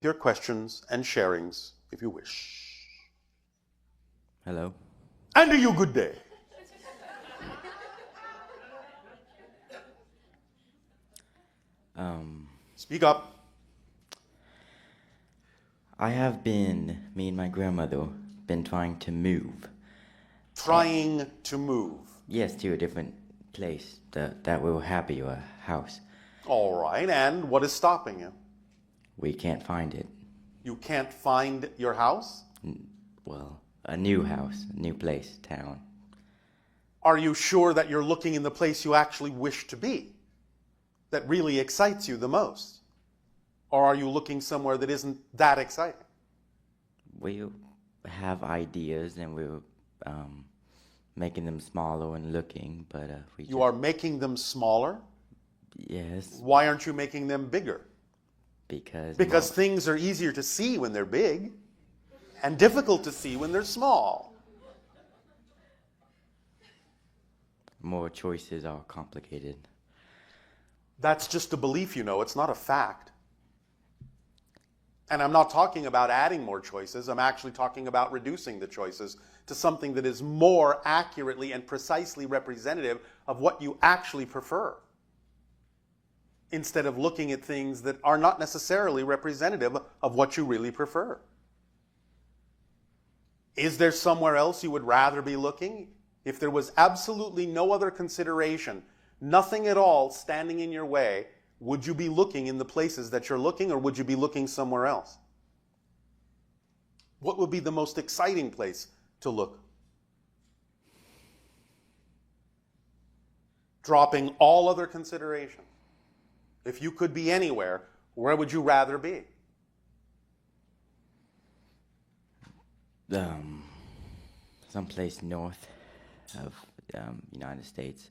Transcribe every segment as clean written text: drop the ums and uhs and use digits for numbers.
your questions and sharings if you wish. Hello. And to you, good day. Speak up. Me and my grandmother, been trying to move. Trying to move. Yes, to a different place that will have you a house. All right, and what is stopping you? We can't find it. You can't find your house? Well, a new house, a new place, town. Are you sure that you're looking in the place you actually wish to be? That really excites you the most? Or are you looking somewhere that isn't that exciting? We have ideas and we're making them smaller and looking, but You are making them smaller? Yes. Why aren't you making them bigger? Because things are easier to see when they're big and difficult to see when they're small. more choices are complicated. That's just a belief, you know. It's not a fact. And I'm not talking about adding more choices. I'm actually talking about reducing the choices to something that is more accurately and precisely representative of what you actually prefer, instead of looking at things that are not necessarily representative of what you really prefer. Is there somewhere else you would rather be looking? If there was absolutely no other consideration, nothing at all standing in your way, would you be looking in the places that you're looking, or would you be looking somewhere else? What would be the most exciting place to look? Dropping all other consideration. If you could be anywhere, where would you rather be? Someplace north of United States.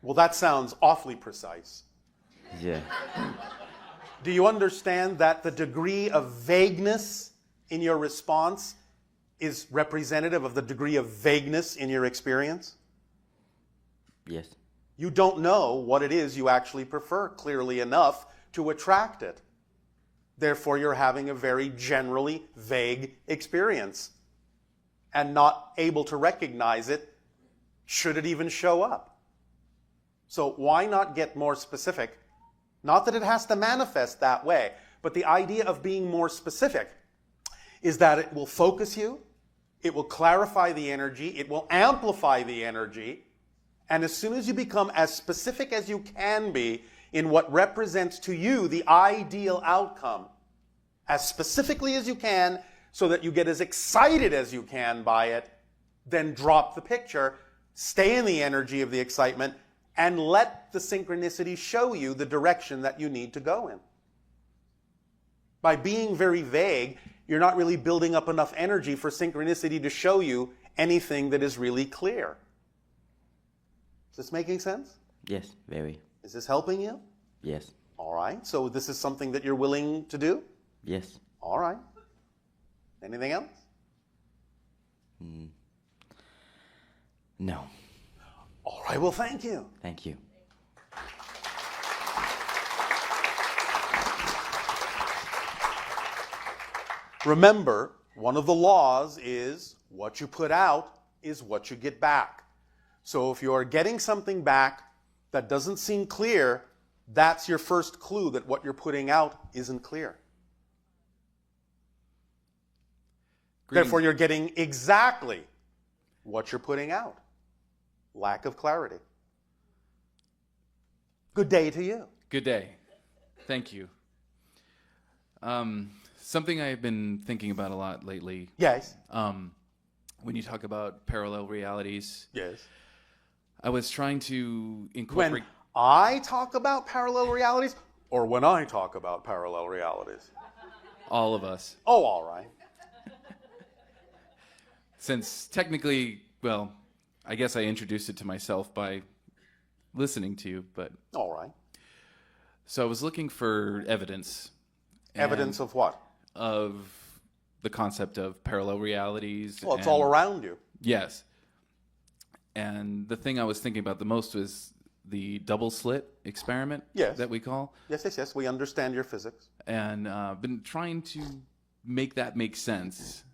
Well, that sounds awfully precise. Yeah. Do you understand that the degree of vagueness in your response is representative of the degree of vagueness in your experience? Yes. You don't know what it is you actually prefer clearly enough to attract it. Therefore, you're having a very generally vague experience and not able to recognize it should it even show up. So why not get more specific? Not that it has to manifest that way, but the idea of being more specific is that it will focus you, it will clarify the energy, it will amplify the energy, and as soon as you become as specific as you can be in what represents to you the ideal outcome, as specifically as you can, so that you get as excited as you can by it, then drop the picture, stay in the energy of the excitement, and let the synchronicity show you the direction that you need to go in. By being very vague, you're not really building up enough energy for synchronicity to show you anything that is really clear. Is this making sense? Yes, very. Is this helping you? Yes. All right. So this is something that you're willing to do? Yes. All right. Anything else? No. All right. Well, thank you. Thank you. Remember, one of the laws is what you put out is what you get back. So if you're getting something back that doesn't seem clear, that's your first clue that what you're putting out isn't clear. Therefore, you're getting exactly what you're putting out. Lack of clarity. Good day to you. Good day. Thank you. Something I've been thinking about a lot lately. Yes. When you talk about parallel realities. Yes. I was trying to incorporate... When I talk about parallel realities, or when I talk about parallel realities? all of us. Oh, all right. Since technically, well, I guess I introduced it to myself by listening to you, but... All right. So I was looking for evidence. Evidence of what? Of the concept of parallel realities. Well, it's all around you. Yes. And the thing I was thinking about the most was the double slit experiment Yes. that we call. Yes. We understand your physics. And been trying to make that make sense.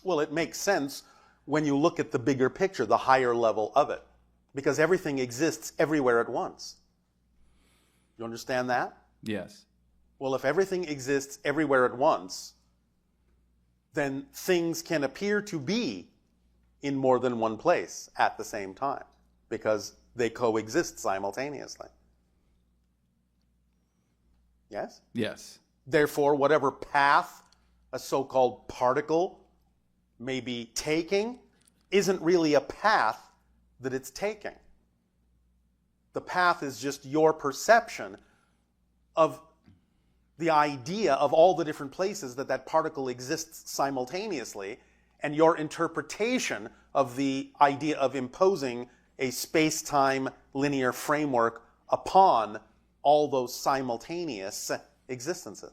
Well, it makes sense when you look at the bigger picture, the higher level of it, because everything exists everywhere at once. You understand that? Yes. Well, if everything exists everywhere at once, then things can appear to be in more than one place at the same time, because they coexist simultaneously. Yes? Yes. Therefore, whatever path a so-called particle may be taking isn't really a path that it's taking. The path is just your perception of the idea of all the different places that that particle exists simultaneously, and your interpretation of the idea of imposing a space-time linear framework upon all those simultaneous existences.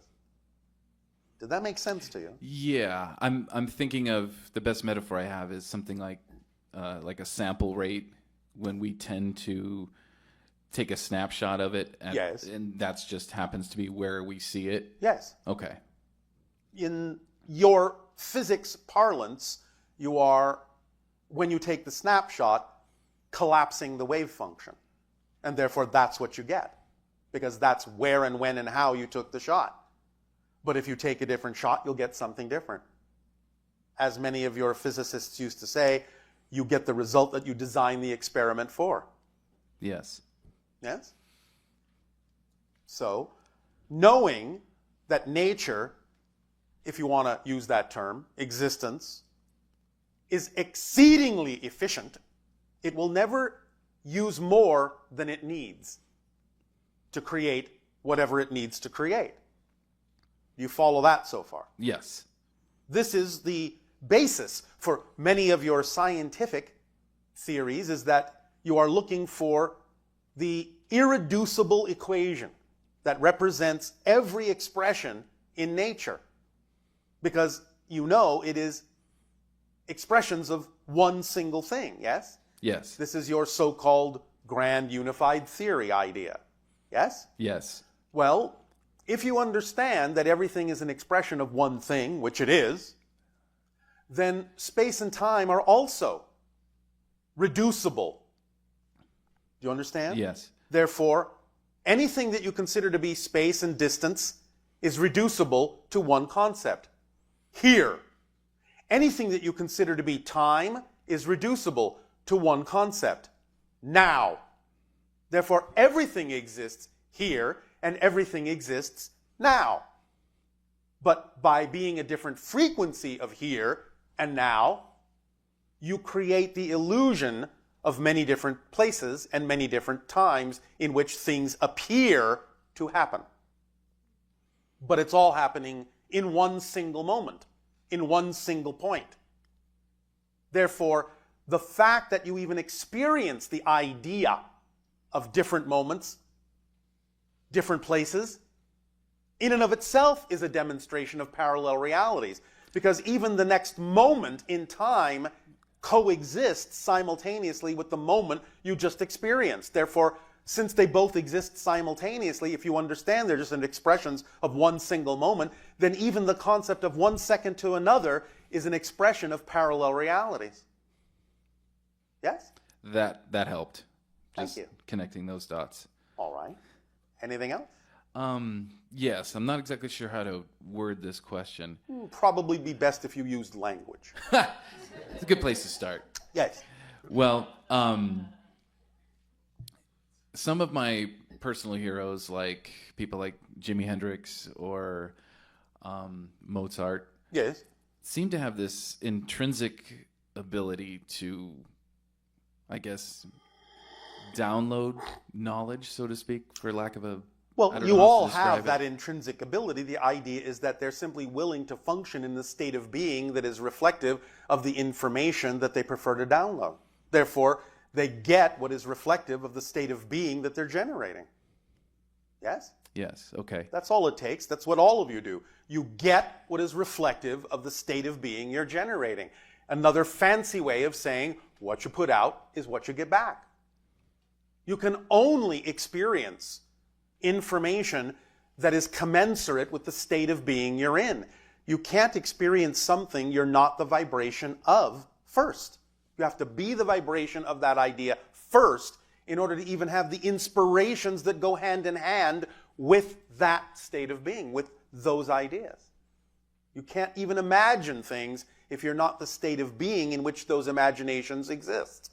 Did that make sense to you? Yeah, I'm thinking of the best metaphor I have is something like a sample rate, when we tend to take a snapshot of it, Yes. and that's just happens to be where we see it. Yes. Okay. In your physics parlance, you are, when you take the snapshot, collapsing the wave function. And therefore, that's what you get, because that's where and when and how you took the shot. But if you take a different shot, you'll get something different. As many of your physicists used to say, you get the result that you design the experiment for. Yes. Yes? So, knowing that nature, if you want to use that term, existence, is exceedingly efficient, it will never use more than it needs to create whatever it needs to create. You follow that so far? Yes. This is the basis for many of your scientific theories, is that you are looking for the irreducible equation that represents every expression in nature, because you know it is expressions of one single thing, yes? Yes. This is your so-called grand unified theory idea, yes? Yes. Well, if you understand that everything is an expression of one thing, which it is, then space and time are also reducible. Do you understand? Yes. Therefore, anything that you consider to be space and distance is reducible to one concept. Here. Anything that you consider to be time is reducible to one concept. Now. Therefore, everything exists here and everything exists now. But by being a different frequency of here and now, you create the illusion of many different places and many different times in which things appear to happen. But it's all happening in one single moment, in one single point. Therefore, the fact that you even experience the idea of different moments, different places, in and of itself is a demonstration of parallel realities, because even the next moment in time coexists simultaneously with the moment you just experienced. Therefore, since they both exist simultaneously, if you understand they're just expressions of one single moment, then even the concept of 1 second to another is an expression of parallel realities. Yes? That helped. Thank Just you. connecting those dots. All right. Anything else? Yes, I'm not exactly sure how to word this question. Probably be best if you used language. It's a good place to start. Yes. Well, some of my personal heroes, like people like Jimi Hendrix or Mozart, Yes. seem to have this intrinsic ability to, I guess, download knowledge, so to speak, for lack of a... Well, I don't you know how to all describe have it. that intrinsic ability. The idea is that they're simply willing to function in the state of being that is reflective of the information that they prefer to download. Therefore, they get what is reflective of the state of being that they're generating. Yes? Yes, okay. That's all it takes. That's what all of you do. You get what is reflective of the state of being you're generating. Another fancy way of saying what you put out is what you get back. You can only experience information that is commensurate with the state of being you're in. You can't experience something you're not the vibration of first. You have to be the vibration of that idea first in order to even have the inspirations that go hand in hand with that state of being, with those ideas. You can't even imagine things if you're not the state of being in which those imaginations exist.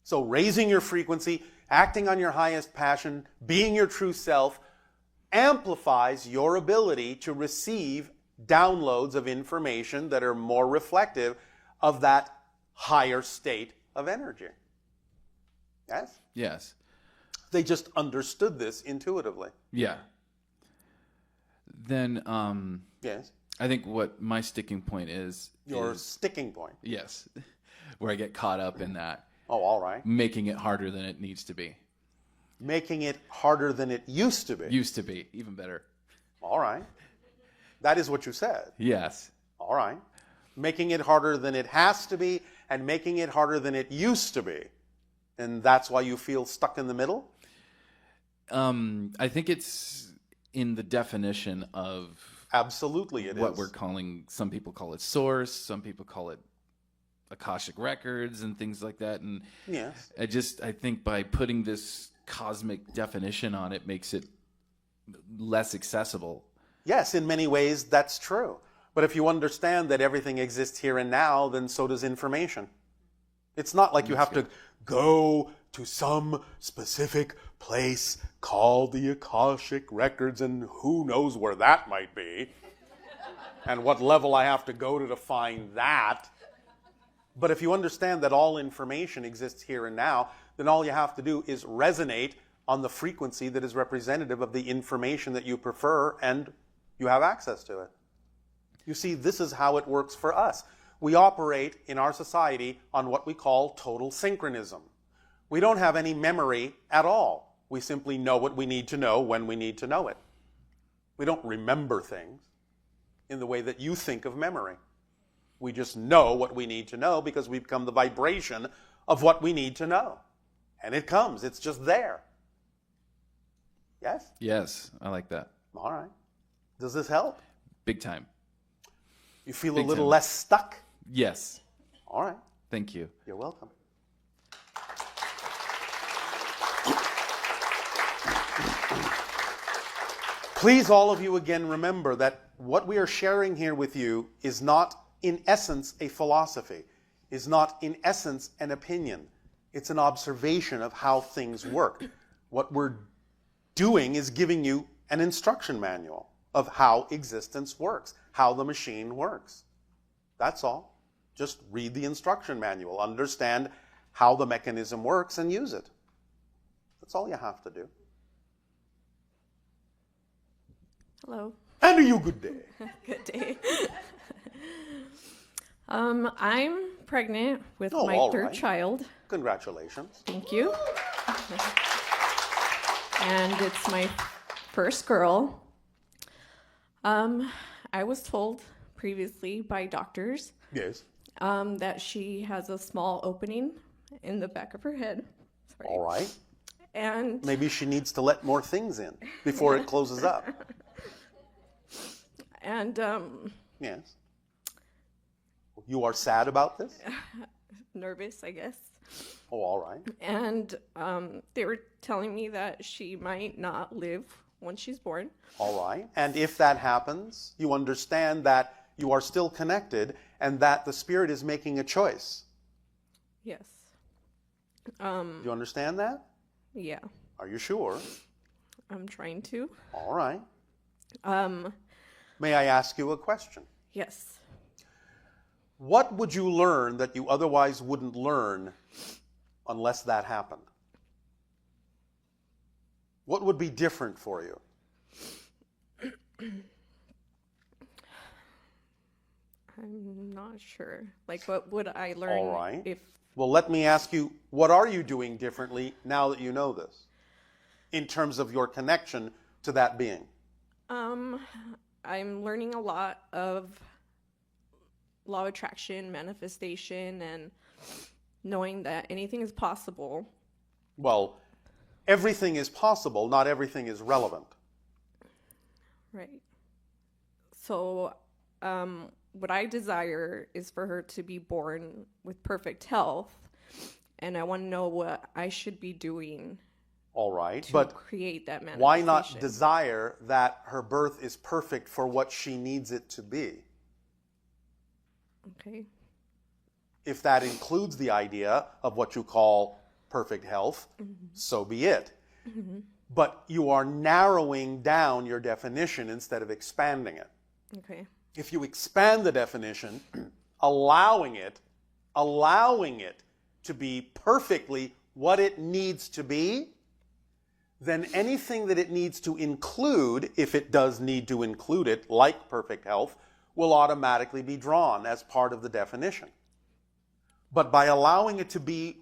So raising your frequency, acting on your highest passion, being your true self, amplifies your ability to receive downloads of information that are more reflective of that higher state of energy. Yes? Yes. They just understood this intuitively. Yeah. Then, Yes? I think what my sticking point is Your sticking point. yes, where I get caught up in that, Oh, all right. making it harder than it needs to be. Making it harder than it used to be. Used to be, even better. All right. That is what you said. Yes. All right. Making it harder than it has to be and making it harder than it used to be. And that's why you feel stuck in the middle? I think it's in the definition of Absolutely it what is. we're calling, some people call it source, some people call it Akashic records and things like that. And Yes. I think by putting this cosmic definition on it makes it less accessible. Yes, in many ways that's true. But if you understand that everything exists here and now, then so does information. It's not like you have to go to some specific place called the Akashic Records and who knows where that might be and what level I have to go to find that. But if you understand that all information exists here and now, then all you have to do is resonate on the frequency that is representative of the information that you prefer, and you have access to it. You see, this is how it works for us. We operate in our society on what we call total synchronism. We don't have any memory at all. We simply know what we need to know when we need to know it. We don't remember things in the way that you think of memory. We just know what we need to know because we become the vibration of what we need to know. And it comes. It's just there. Yes? Yes, I like that. All right. Does this help? Big time. You feel Big a little time. less stuck? Yes. All right. Thank you. You're welcome. Please, all of you, again, remember that what we are sharing here with you is not, in essence, a philosophy, is not, in essence, an opinion. It's an observation of how things work. What we're doing is giving you an instruction manual of how existence works, how the machine works. That's all. Just read the instruction manual, understand how the mechanism works, and use it. That's all you have to do. Hello. And you good day. Good day. I'm pregnant with Oh, my all third right. child. Congratulations. Thank you. And it's my first girl. I was told previously by doctors Yes. that she has a small opening in the back of her head. Sorry. All right. And Maybe she needs to let more things in before it closes up. and Yes. You are sad about this? nervous, I guess. Oh, all right. And they were telling me that she might not live when she's born. All right. And if that happens, you understand that you are still connected and that the spirit is making a choice. Yes. Do you understand that? Yeah, Are you sure? I'm trying to. All right. May I ask you a question? Yes. What would you learn that you otherwise wouldn't learn unless that happened? What would be different for you? I'm not sure. Like, what would I learn All right. if... Well, let me ask you, what are you doing differently now that you know this? In terms of your connection to that being? I'm learning a lot of law of attraction, manifestation, and knowing that anything is possible Well, everything is possible, not everything is relevant. Right. So, what I desire is for her to be born with perfect health, and I want to know what I should be doing All right, to but create that manifestation. why not desire that her birth is perfect for what she needs it to be? Okay. If that includes the idea of what you call perfect health, so be it. But you are narrowing down your definition instead of expanding it. Okay. If you expand the definition, allowing it to be perfectly what it needs to be, then anything that it needs to include, if it does need to include it, like perfect health, will automatically be drawn as part of the definition. But by allowing it to be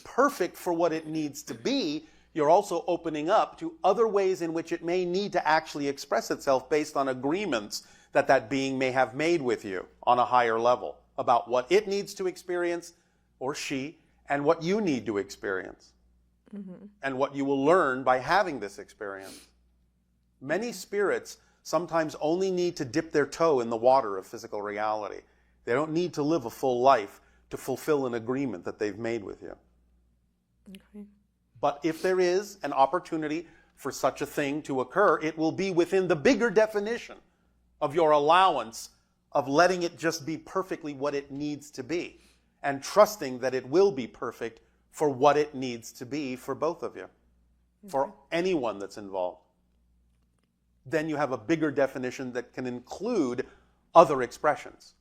perfect for what it needs to be, you're also opening up to other ways in which it may need to actually express itself based on agreements that that being may have made with you on a higher level about what it needs to experience, or she, and what you need to experience, and what you will learn by having this experience. Many spirits sometimes only need to dip their toe in the water of physical reality. They don't need to live a full life to fulfill an agreement that they've made with you. Okay. But if there is an opportunity for such a thing to occur, it will be within the bigger definition of your allowance of letting it just be perfectly what it needs to be, and trusting that it will be perfect for what it needs to be for both of you, for anyone that's involved. Then you have a bigger definition that can include other expressions,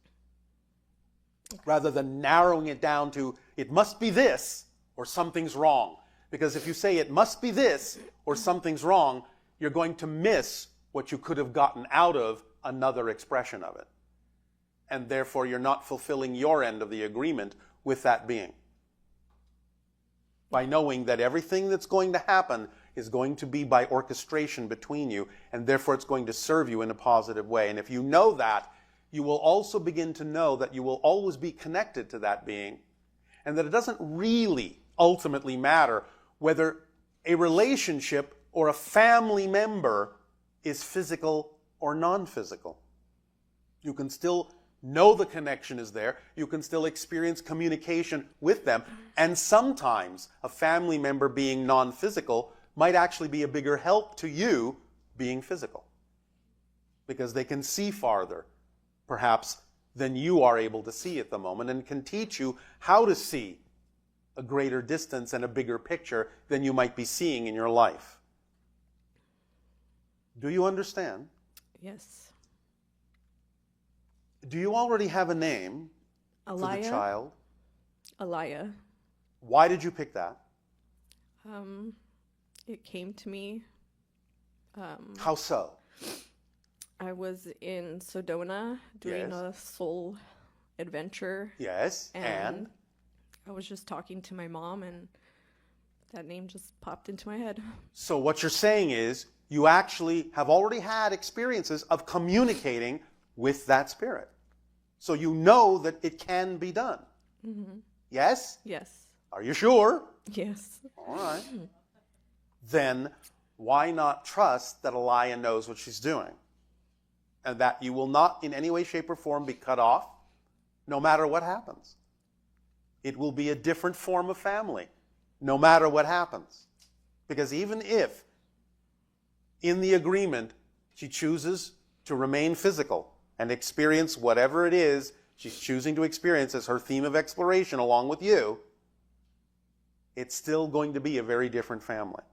rather than narrowing it down to, it must be this or something's wrong. Because if you say it must be this or something's wrong, you're going to miss what you could have gotten out of another expression of it. And therefore, you're not fulfilling your end of the agreement with that being. By knowing that everything that's going to happen is going to be by orchestration between you, and therefore it's going to serve you in a positive way. And if you know that, you will also begin to know that you will always be connected to that being, and that it doesn't really ultimately matter whether a relationship or a family member is physical or non-physical. You can still know the connection is there. You can still experience communication with them. And sometimes a family member being non-physical might actually be a bigger help to you being physical, because they can see farther, perhaps, than you are able to see at the moment, and can teach you how to see a greater distance and a bigger picture than you might be seeing in your life. Do you understand? Yes. Do you already have a name for the child? Alaya. Why did you pick that? It came to me. How so? I was in Sedona doing Yes. a soul adventure. Yes, and? I was just talking to my mom, and that name just popped into my head. So what you're saying is you actually have already had experiences of communicating with that spirit. So you know that it can be done. Mm-hmm. Yes? Yes. Are you sure? Yes. All right. Then why not trust that Alaya knows what she's doing? And that you will not in any way, shape, or form be cut off, no matter what happens. It will be a different form of family, no matter what happens. Because even if, in the agreement, she chooses to remain physical and experience whatever it is she's choosing to experience as her theme of exploration along with you, it's still going to be a very different family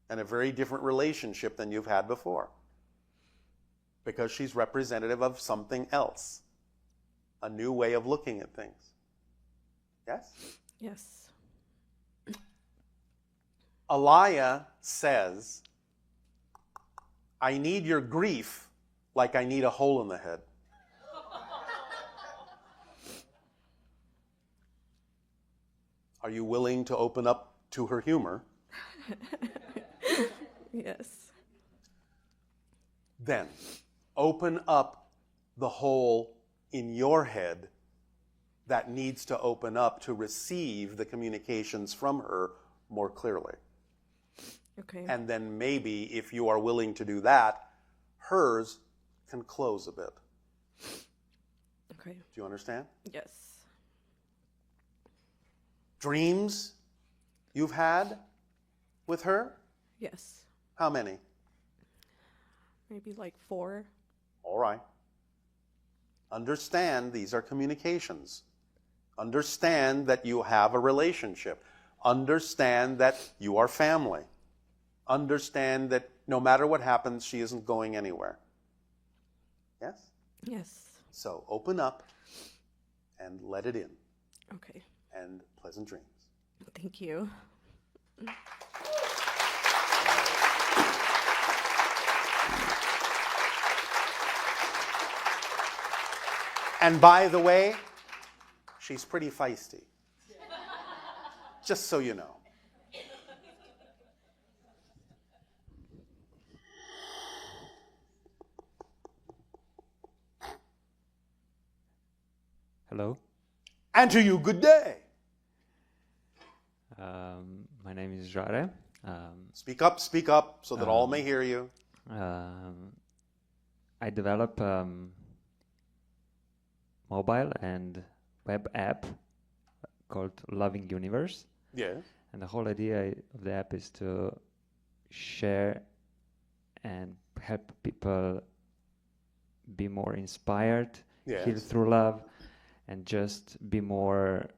and a very different relationship than you've had before. Because she's representative of something else, a new way of looking at things. Yes? Yes. Alaya says, I need your grief like I need a hole in the head. Are you willing to open up to her humor? Yes. Then, open up the hole in your head that needs to open up to receive the communications from her more clearly. Okay. And then maybe if you are willing to do that, hers can close a bit. Okay. Do you understand? Yes. Dreams you've had with her? Yes. How many? Maybe like 4. All right. Understand these are communications. Understand that you have a relationship. Understand that you are family. Understand that no matter what happens, she isn't going anywhere. Yes? Yes. So open up and let it in. Okay. And pleasant dreams. Thank you. And by the way, she's pretty feisty. Just so you know. Hello. And to you, good day. My name is Jare. Speak up so that all may hear you. I develop mobile and web app called Loving Universe. Yes. And the whole idea of the app is to share and help people be more inspired, Yes. heal through love, and just be more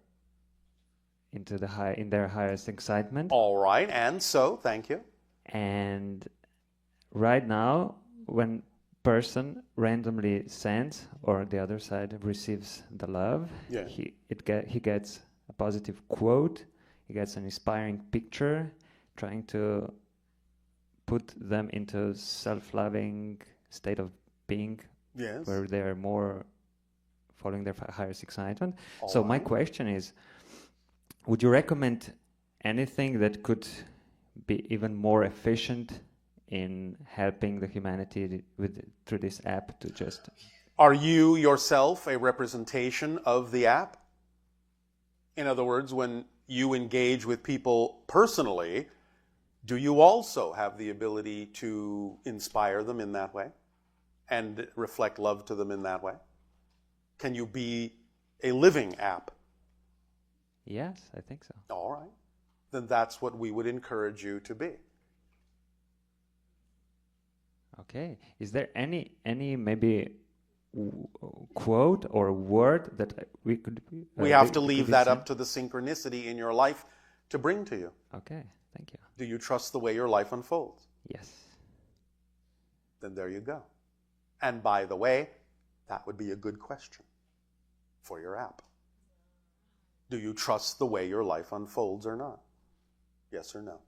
into in their highest excitement. All right. And so, thank you. And right now, when person randomly sends or the other side receives the love, Yeah. he gets a positive quote, he gets an inspiring picture, trying to put them into self-loving state of being, Yes. where they are more following their highest excitement. All So my right. question is, would you recommend anything that could be even more efficient in helping the humanity through this app to just... Are you yourself a representation of the app? In other words, when you engage with people personally, do you also have the ability to inspire them in that way and reflect love to them in that way? Can you be a living app? Yes, I think so. All right. Then that's what we would encourage you to be. Okay. Is there any maybe quote or word that we could... We have to leave that up to the synchronicity in your life to bring to you. Okay, thank you. Do you trust the way your life unfolds? Yes. Then there you go. And by the way, that would be a good question for your app. Do you trust the way your life unfolds or not? Yes or no?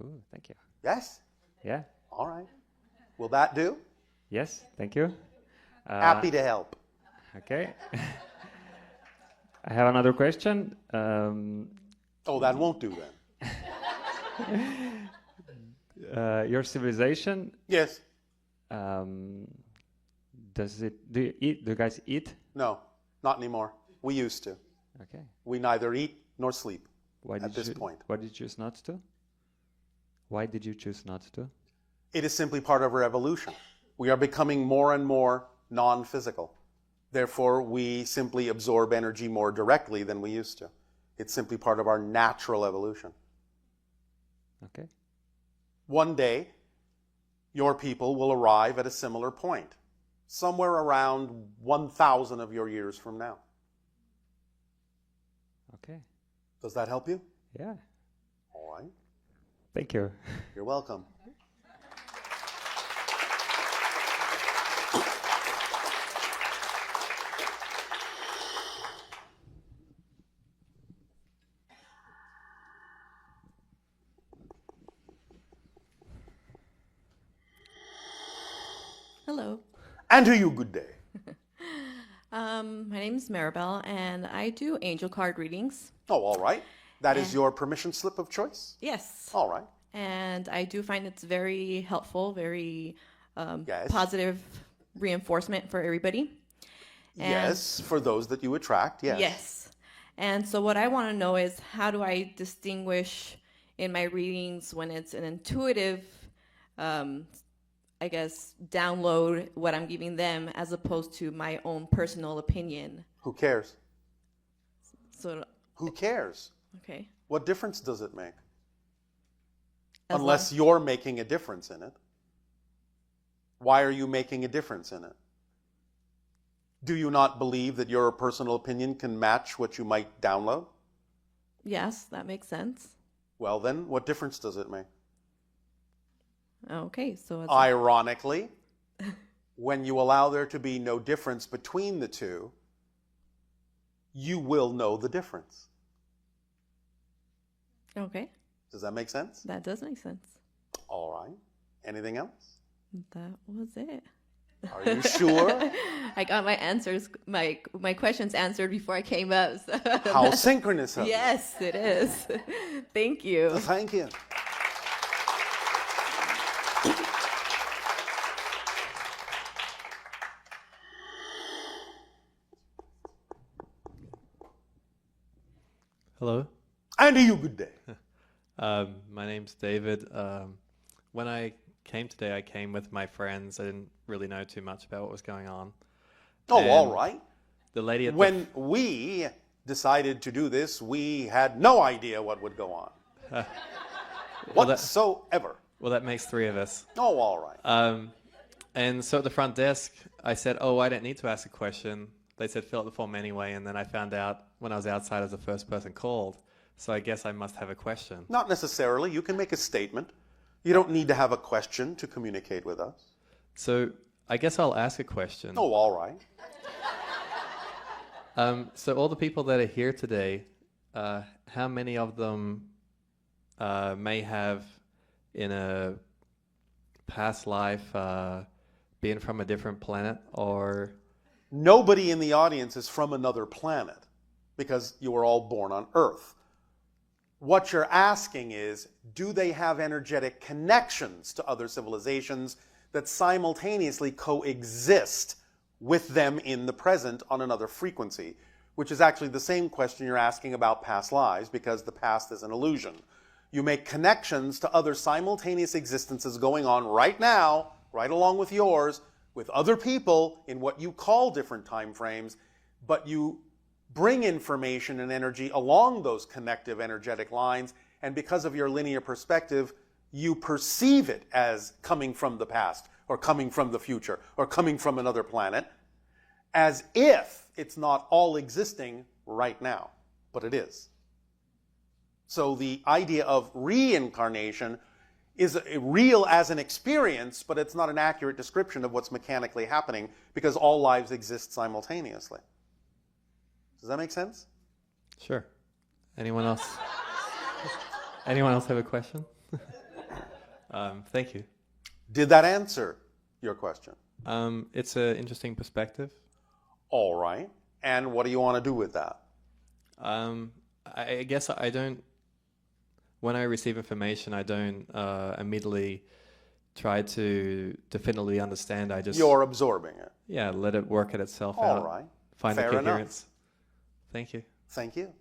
Ooh, thank you. Yes? Yeah. All right. Will that do? Yes, thank you. Happy to help. Okay. I have another question. Oh, that won't do then. Your civilization, Yes. do you guys eat? No, not anymore. We used to. Okay. We neither eat nor sleep Why at this point. Why did you choose not to? Why did you choose not to? It is simply part of our evolution. We are becoming more and more non-physical. Therefore, we simply absorb energy more directly than we used to. It's simply part of our natural evolution. Okay. One day, your people will arrive at a similar point, somewhere around 1,000 of your years from now. Okay. Does that help you? Yeah. All right. Thank you. You're welcome. Hello. And to you, good day. My name is Maribel, and I do angel card readings. Oh, all right. That is your permission slip of choice? Yes. All right. And I do find it's very helpful, very Yes. positive reinforcement for everybody. And Yes, for those that you attract, yes. Yes. And so what I want to know is, how do I distinguish in my readings when it's an intuitive, I guess, download what I'm giving them, as opposed to my own personal opinion? Who cares? So, Who cares? okay. What difference does it make? As Unless you're making a difference in it. Why are you making a difference in it? Do you not believe that your personal opinion can match what you might download? Yes, that makes sense. Well then, what difference does it make? Okay, so it's Ironically, when you allow there to be no difference between the two, you will know the difference. okay. Does that make sense? That does make sense. All right. Anything else? That was it. Are you sure? I got my answers, my questions answered before I came up. So. How synchronous of you. Yes, it is. Thank you. Thank you. Hello. And to you, good day. My name's David. When I came today, I came with my friends. I didn't really know too much about what was going on. Oh, And all right. The lady at When we decided to do this, we had no idea what would go on. Whatsoever. well, that makes three of us. Oh, all right. And so at the front desk, I said, "Oh, I don't need to ask a question." They said, "Fill out the form anyway." And then I found out when I was outside, I was the first person called. So I guess I must have a question. Not necessarily. You can make a statement. You don't need to have a question to communicate with us. So I guess I'll ask a question. Oh, all right. So all the people that are here today, how many of them may have, in a past life, been from a different planet, or... Nobody in the audience is from another planet because you were all born on Earth. What you're asking is, do they have energetic connections to other civilizations that simultaneously coexist with them in the present on another frequency? Which is actually the same question you're asking about past lives, because the past is an illusion. You make connections to other simultaneous existences going on right now, right along with yours, with other people in what you call different time frames, but you bring information and energy along those connective energetic lines, and because of your linear perspective, you perceive it as coming from the past, or coming from the future, or coming from another planet, as if it's not all existing right now, but it is. So the idea of reincarnation is real as an experience, but it's not an accurate description of what's mechanically happening, because all lives exist simultaneously. Does that make sense? Sure. Anyone else? Anyone else have a question? Thank you. Did that answer your question? It's an interesting perspective. All right. And what do you want to do with that? I guess I don't... When I receive information, I don't immediately try to definitively understand. I just... You're absorbing it. Yeah, let it work at itself out. All right. Find Fair the enough. coherence. Thank you. Thank you.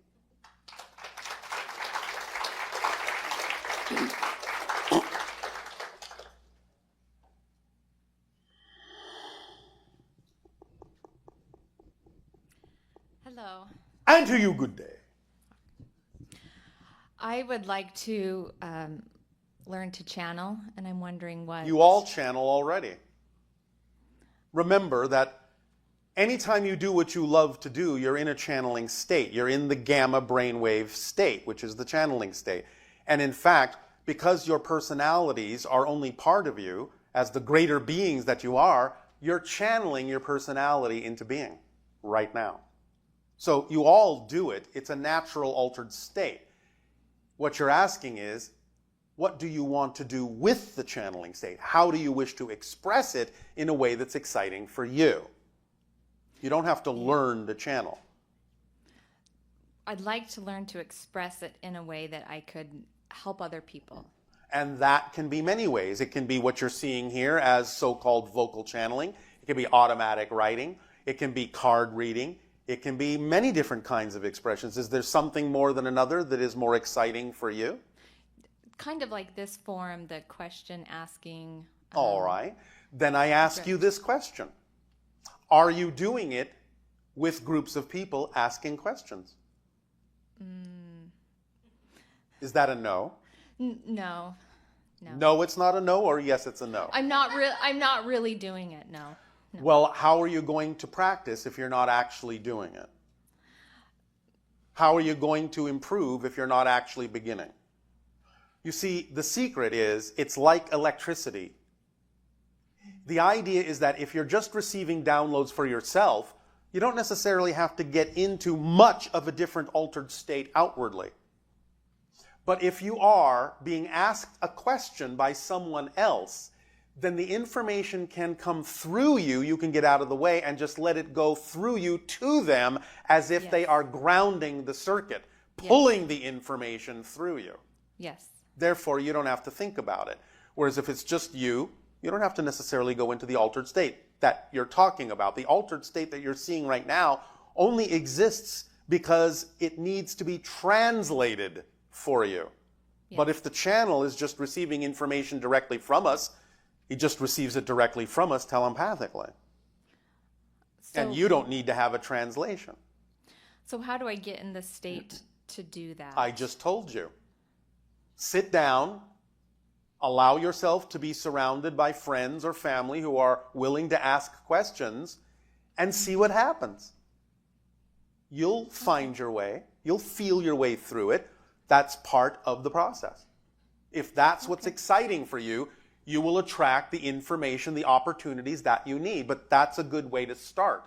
Hello. And to you, good day. I would like to learn to channel, and I'm wondering what... You all channel already. Remember that anytime you do what you love to do, you're in a channeling state. You're in the gamma brainwave state, which is the channeling state. And in fact, because your personalities are only part of you, as the greater beings that you are, you're channeling your personality into being right now. So you all do it. It's a natural altered state. What you're asking is, what do you want to do with the channeling state? How do you wish to express it in a way that's exciting for you? You don't have to learn to channel. I'd like to learn to express it in a way that I could help other people. And that can be many ways. It can be what you're seeing here as so-called vocal channeling. It can be automatic writing. It can be card reading. It can be many different kinds of expressions. Is there something more than another that is more exciting for you? Kind of like this forum, the question asking. All right. Then I ask you this question. Are you doing it with groups of people asking questions? Is that a no? No. No, it's not a no, or yes, it's a no? I'm not really doing it. No. Well, how are you going to practice if you're not actually doing it? How are you going to improve if you're not actually beginning? You see, the secret is it's like electricity. The idea is that if you're just receiving downloads for yourself, you don't necessarily have to get into much of a different altered state outwardly. But if you are being asked a question by someone else, then the information can come through you. You can get out of the way and just let it go through you to them as if they are grounding the circuit, pulling the information through you. Yes. Therefore, you don't have to think about it. Whereas if it's just you, you don't have to necessarily go into the altered state that you're talking about. The altered state that you're seeing right now only exists because it needs to be translated for you. Yes. But if the channel is just receiving information directly from us, he just receives it directly from us telepathically. And you don't need to have a translation. So how do I get in the state to do that? I just told you. Sit down, allow yourself to be surrounded by friends or family who are willing to ask questions, and see what happens. You'll find your way. You'll feel your way through it. That's part of the process. If that's what's exciting for you, you will attract the information, the opportunities that you need. But that's a good way to start,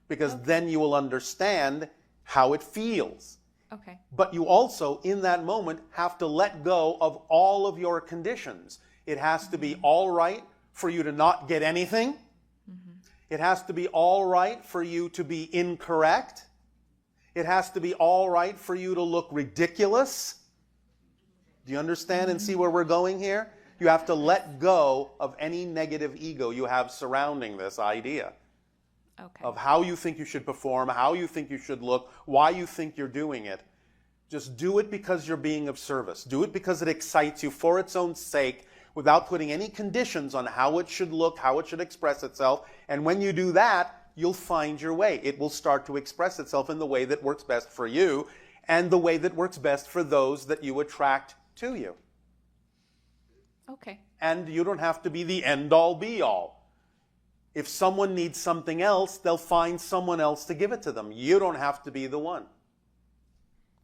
because then you will understand how it feels. Okay. But you also, in that moment, have to let go of all of your conditions. It has to be all right for you to not get anything. It has to be all right for you to be incorrect. It has to be all right for you to look ridiculous. Do you understand and see where we're going here? You have to let go of any negative ego you have surrounding this idea. Okay. Of how you think you should perform, how you think you should look, why you think you're doing it. Just do it because you're being of service. Do it because it excites you for its own sake, without putting any conditions on how it should look, how it should express itself. And when you do that, you'll find your way. It will start to express itself in the way that works best for you, and the way that works best for those that you attract to you. Okay. And you don't have to be the end-all, be-all. If someone needs something else, they'll find someone else to give it to them. You don't have to be the one.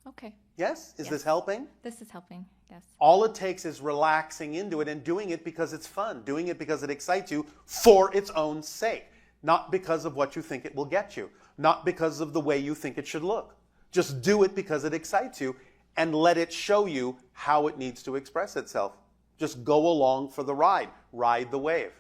Okay. Yes? Is Yes. this helping? This is helping. Yes. All it takes is relaxing into it and doing it because it's fun, doing it because it excites you for its own sake, not because of what you think it will get you, not because of the way you think it should look. Just do it because it excites you and let it show you how it needs to express itself. Just go along for the ride. Ride the wave.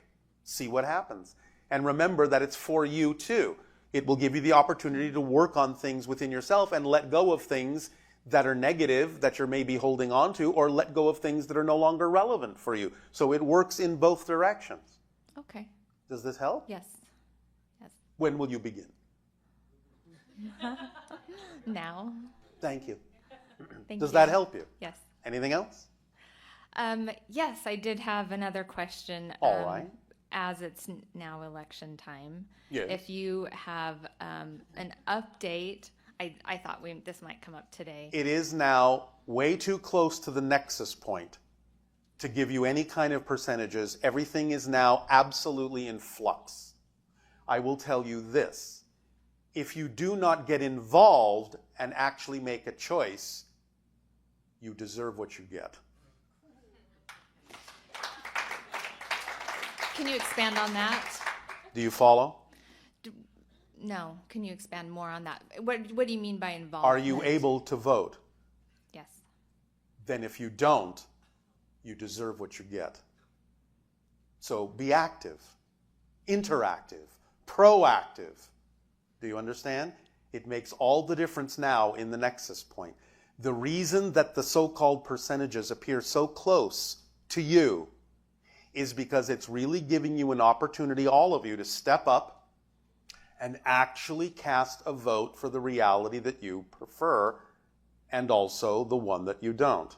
See what happens. And remember that it's for you too. It will give you the opportunity to work on things within yourself and let go of things that are negative that you're maybe holding on to, or let go of things that are no longer relevant for you. So it works in both directions. Okay. Does this help? Yes. Yes. When will you begin? Now. Thank you. Thank Does you. that help you? Yes. Anything else? Yes, I did have another question. All right. As it's now election time, Yes. if you have an update, I thought this might come up today. It is now way too close to the nexus point to give you any kind of percentages. Everything is now absolutely in flux. I will tell you this. If you do not get involved and actually make a choice, you deserve what you get. Can you expand on that? Do you follow? No. Can you expand more on that? What do you mean by involved? Are you able to vote? Yes. Then if you don't, you deserve what you get. So be active, interactive, proactive. Do you understand? It makes all the difference now in the nexus point. The reason that the so-called percentages appear so close to you is because it's really giving you an opportunity, all of you, to step up and actually cast a vote for the reality that you prefer and also the one that you don't.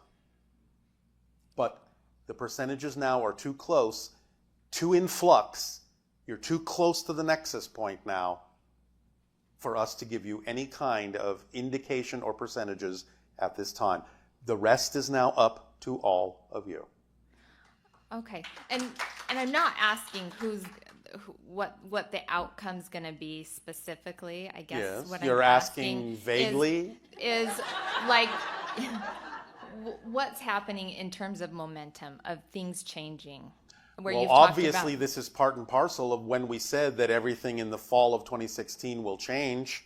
But the percentages now are too close, too in flux. You're too close to the nexus point now for us to give you any kind of indication or percentages at this time. The rest is now up to all of you. Okay, and I'm not asking what the outcome's going to be specifically. I guess Yes, what you're I'm asking vaguely. Is like what's happening in terms of momentum of things changing. Where Well, you've talked obviously, about, this is part and parcel of when we said that everything in the fall of 2016 will change.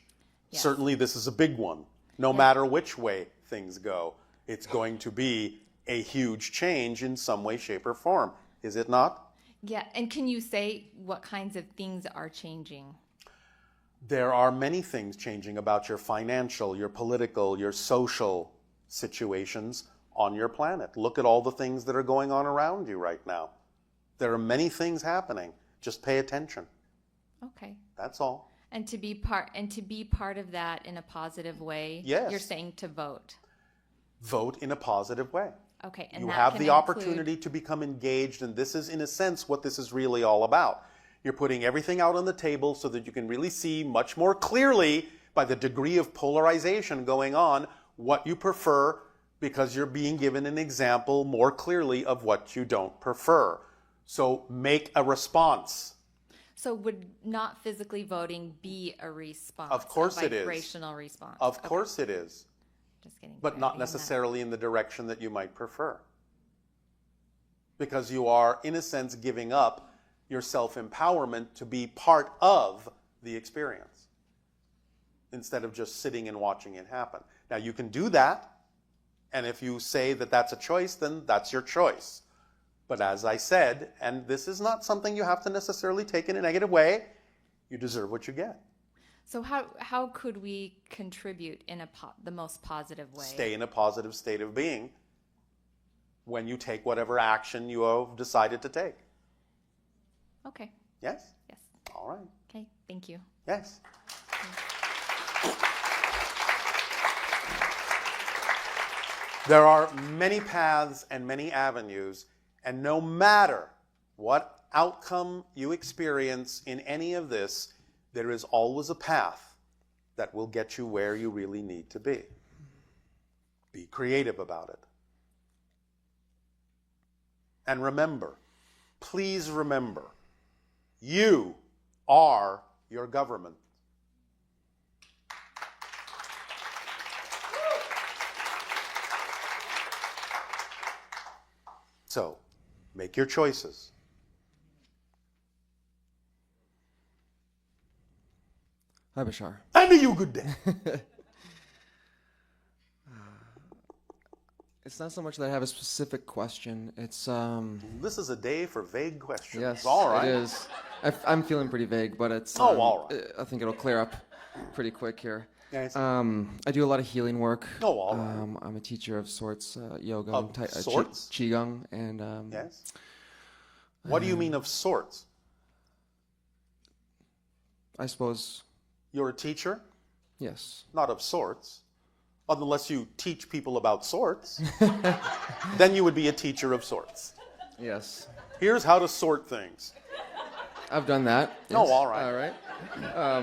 Yes. Certainly, this is a big one. No matter which way things go, it's going to be a huge change in some way, shape, or form. Is it not? Yeah, and can you say what kinds of things are changing? There are many things changing about your financial, your political, your social situations on your planet. Look at all the things that are going on around you right now. There are many things happening. Just pay attention. Okay. That's all. And to be part of that in a positive way, Yes. you're saying to vote. Vote in a positive way. Okay, and You that have can the include- opportunity to become engaged, and this is, in a sense, what this is really all about. You're putting everything out on the table so that you can really see much more clearly, by the degree of polarization going on, what you prefer, because you're being given an example more clearly of what you don't prefer. So make a response. So would not physically voting be a response? Of course a it is. vibrational response. Of course it is, Just getting but clarity not on that. necessarily in the direction that you might prefer. Because you are, in a sense, giving up your self-empowerment to be part of the experience instead of just sitting and watching it happen. Now, you can do that, and if you say that that's a choice, then that's your choice. But as I said, and this is not something you have to necessarily take in a negative way, you deserve what you get. So how could we contribute in the most positive way? Stay in a positive state of being when you take whatever action you have decided to take. Okay. Yes? Yes. All right. Okay. Thank you. Yes. There are many paths and many avenues, and no matter what outcome you experience in any of this, there is always a path that will get you where you really need to be. Be creative about it. And remember, please remember, you are your government. So, make your choices. Hi, Bashar. And a you good day. It's not so much that I have a specific question. It's This is a day for vague questions. yes, All right. it is. I'm feeling pretty vague, but it's all right. I think it'll clear up pretty quick here. Yes. I do a lot of healing work. Oh, all right. I'm a teacher of sorts, yoga, Of and sorts? qigong, and Yes. What do you mean of sorts? I suppose You're a teacher? yes. Not of sorts. Unless you teach people about sorts. Then you would be a teacher of sorts. Yes, Here's how to sort things. I've done that. Oh, yes. all right. All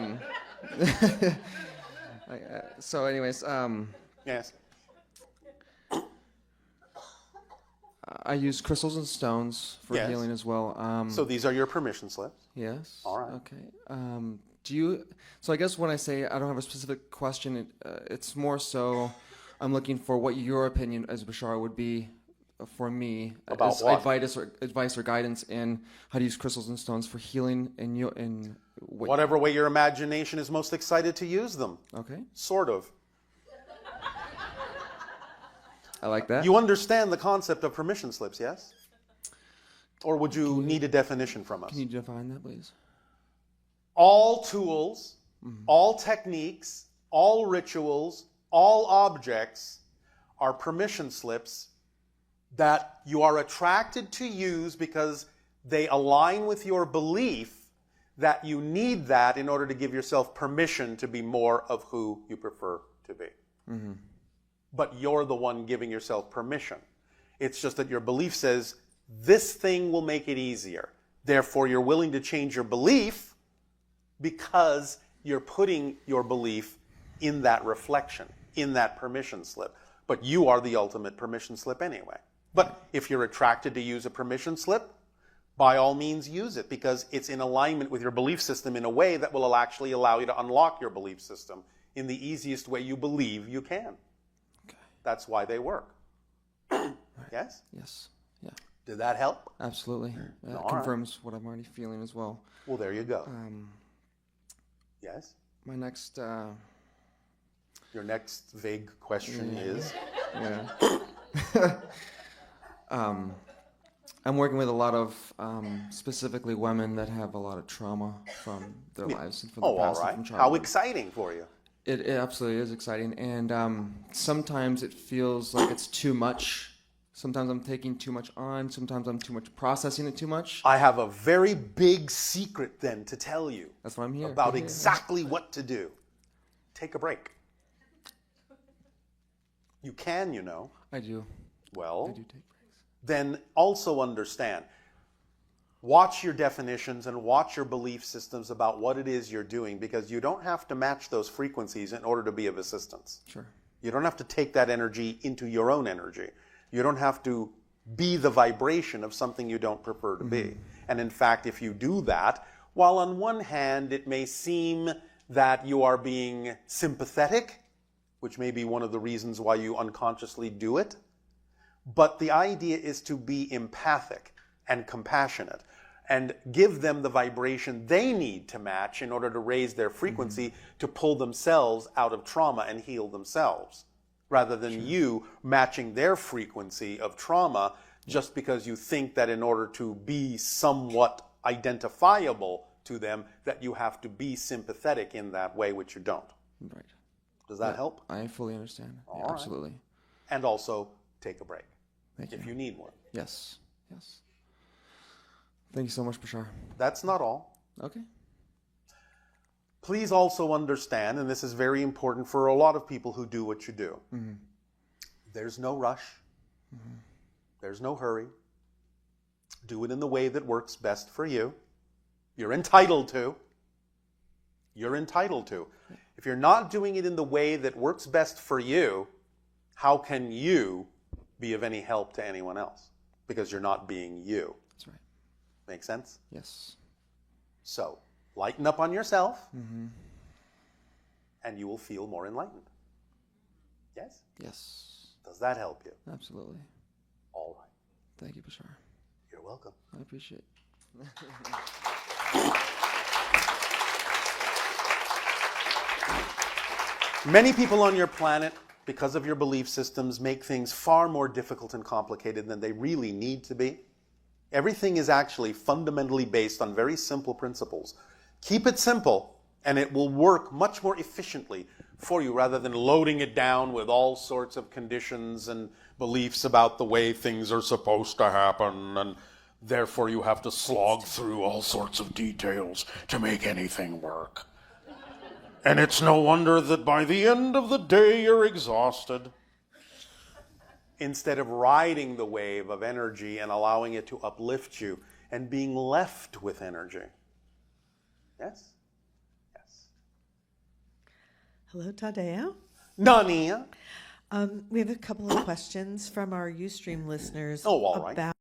right. So, anyways, Yes. I use crystals and stones for Yes. healing as well. So these are your permission slips. Yes. All right. Okay. Do you? So I guess when I say I don't have a specific question, it's more so I'm looking for what your opinion as Bashar would be for me About as what? advice or guidance in how to use crystals and stones for healing in what, Whatever way your imagination is most excited to use them. Okay. Sort of. I like that. You understand the concept of permission slips, yes? Or would you need a definition from us? Can you define that, please? All tools, all techniques, all rituals, all objects are permission slips that you are attracted to use because they align with your belief that you need that in order to give yourself permission to be more of who you prefer to be. Mm-hmm. But you're the one giving yourself permission. It's just that your belief says, this thing will make it easier. Therefore, you're willing to change your belief because you're putting your belief in that reflection, in that permission slip. But you are the ultimate permission slip anyway. But if you're attracted to use a permission slip, by all means use it, because it's in alignment with your belief system in a way that will actually allow you to unlock your belief system in the easiest way you believe you can. Okay. That's why they work. Yes? Yes. Yeah. Did that help? Absolutely. All right. Confirms what I'm already feeling as well. Well, there you go. Yes? My next... Your next vague question is? Yeah. I'm working with a lot of specifically women that have a lot of trauma from their lives and from the past and from childhood. How exciting for you. It absolutely is exciting. And sometimes it feels like it's too much. Sometimes I'm taking too much on. Sometimes I'm too much processing it too much. I have a very big secret then to tell you. That's why I'm here. About exactly what to do. Take a break. You can, you know. I do. Well, I do take breaks. Then also understand. Watch your definitions and watch your belief systems about what it is you're doing, because you don't have to match those frequencies in order to be of assistance. Sure. You don't have to take that energy into your own energy. You don't have to be the vibration of something you don't prefer to be. And in fact, if you do that, while on one hand it may seem that you are being sympathetic, which may be one of the reasons why you unconsciously do it, but the idea is to be empathic and compassionate and give them the vibration they need to match in order to raise their frequency to pull themselves out of trauma and heal themselves, rather than you matching their frequency of trauma just because you think that in order to be somewhat identifiable to them that you have to be sympathetic in that way, which you don't. Right. Does that help? I fully understand. All Yeah, right. absolutely. And also take a break Thank you. if you need one. Yes. Yes. Thank you so much, Bashar. That's not all. Okay. Please also understand, and this is very important for a lot of people who do what you do, there's no rush. There's no hurry. Do it in the way that works best for you. You're entitled to. You're entitled to. If you're not doing it in the way that works best for you, how can you be of any help to anyone else? Because you're not being you. That's right. Make sense? Yes. So, lighten up on yourself, and you will feel more enlightened. Yes? Yes. Does that help you? Absolutely. All right. Thank you, Bashar. You're welcome. I appreciate it. Many people on your planet, because of your belief systems, make things far more difficult and complicated than they really need to be. Everything is actually fundamentally based on very simple principles. Keep it simple, and it will work much more efficiently for you rather than loading it down with all sorts of conditions and beliefs about the way things are supposed to happen, and therefore you have to slog through all sorts of details to make anything work. And it's no wonder that by the end of the day you're exhausted. Instead of riding the wave of energy and allowing it to uplift you and being left with energy. Yes? Yes. Hello, Tadeo. Nania. We have a couple of questions from our Ustream listeners. Oh, all right. About